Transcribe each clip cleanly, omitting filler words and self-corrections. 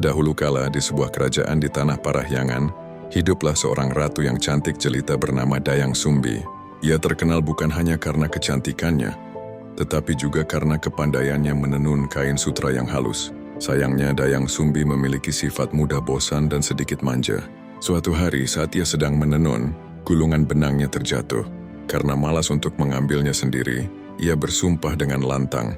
Dahulu kala di sebuah kerajaan di tanah Parahyangan, hiduplah seorang ratu yang cantik jelita bernama Dayang Sumbi. Ia terkenal bukan hanya karena kecantikannya, tetapi juga karena kepandaiannya menenun kain sutra yang halus. Sayangnya Dayang Sumbi memiliki sifat mudah bosan dan sedikit manja. Suatu hari saat ia sedang menenun, gulungan benangnya terjatuh. Karena malas untuk mengambilnya sendiri, ia bersumpah dengan lantang,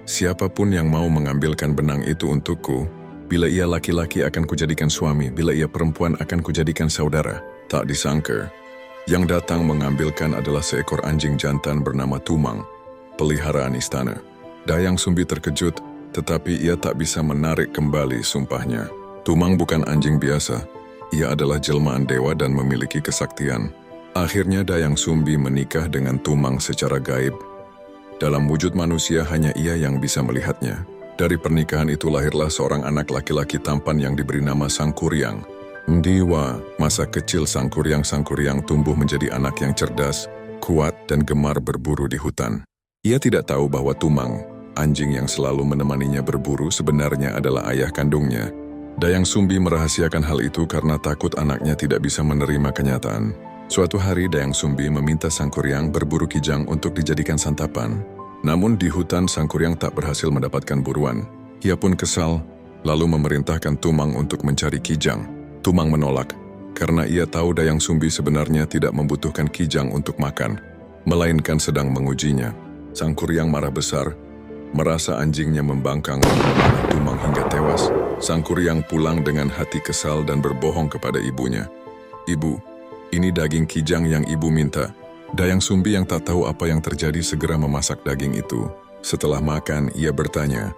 "Siapapun yang mau mengambilkan benang itu untukku, bila ia laki-laki akan kujadikan suami, bila ia perempuan akan kujadikan saudara." Tak disangka, yang datang mengambilkan adalah seekor anjing jantan bernama Tumang, peliharaan istana. Dayang Sumbi terkejut, tetapi ia tak bisa menarik kembali sumpahnya. Tumang bukan anjing biasa, ia adalah jelmaan dewa dan memiliki kesaktian. Akhirnya Dayang Sumbi menikah dengan Tumang secara gaib. Dalam wujud manusia hanya ia yang bisa melihatnya. Dari pernikahan itu lahirlah seorang anak laki-laki tampan yang diberi nama Sangkuriang. Diwa, masa kecil Sangkuriang tumbuh menjadi anak yang cerdas, kuat dan gemar berburu di hutan. Ia tidak tahu bahwa Tumang, anjing yang selalu menemaninya berburu, sebenarnya adalah ayah kandungnya. Dayang Sumbi merahasiakan hal itu karena takut anaknya tidak bisa menerima kenyataan. Suatu hari Dayang Sumbi meminta Sangkuriang berburu kijang untuk dijadikan santapan. Namun di hutan Sangkuriang tak berhasil mendapatkan buruan. Ia pun kesal, lalu memerintahkan Tumang untuk mencari kijang. Tumang menolak, karena ia tahu Dayang Sumbi sebenarnya tidak membutuhkan kijang untuk makan, melainkan sedang mengujinya. Sangkuriang marah besar, merasa anjingnya membangkang dan memanah Tumang hingga tewas. Sangkuriang pulang dengan hati kesal dan berbohong kepada ibunya. "Ibu, ini daging kijang yang ibu minta." Dayang Sumbi yang tak tahu apa yang terjadi segera memasak daging itu. Setelah makan, ia bertanya,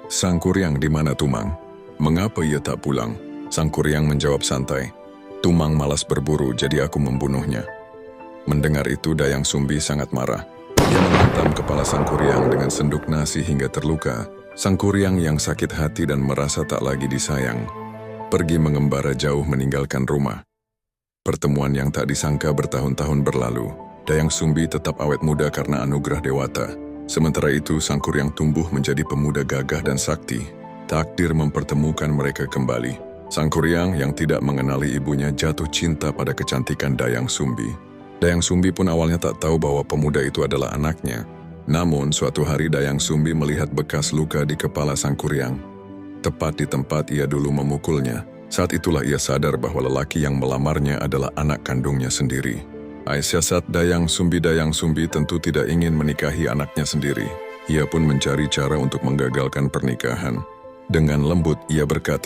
"Sangkuriang, di mana Tumang? Mengapa ia tak pulang?" Sangkuriang menjawab santai, "Tumang malas berburu, jadi aku membunuhnya." Mendengar itu Dayang Sumbi sangat marah. Ia menghantam kepala Sangkuriang dengan senduk nasi hingga terluka. Sangkuriang yang sakit hati dan merasa tak lagi disayang, pergi mengembara jauh meninggalkan rumah. Pertemuan yang tak disangka bertahun-tahun berlalu. Dayang Sumbi tetap awet muda karena anugerah dewata. Sementara itu Sangkuriang tumbuh menjadi pemuda gagah dan sakti. Takdir mempertemukan mereka kembali. Sangkuriang yang tidak mengenali ibunya jatuh cinta pada kecantikan Dayang Sumbi. Dayang Sumbi pun awalnya tak tahu bahwa pemuda itu adalah anaknya. Namun suatu hari Dayang Sumbi melihat bekas luka di kepala Sangkuriang, tepat di tempat ia dulu memukulnya. Saat itulah ia sadar bahwa lelaki yang melamarnya adalah anak kandungnya sendiri. Siasat Dayang Sumbi tentu tidak ingin menikahi anaknya sendiri. Ia pun mencari cara untuk menggagalkan pernikahan. Dengan lembut ia berkata,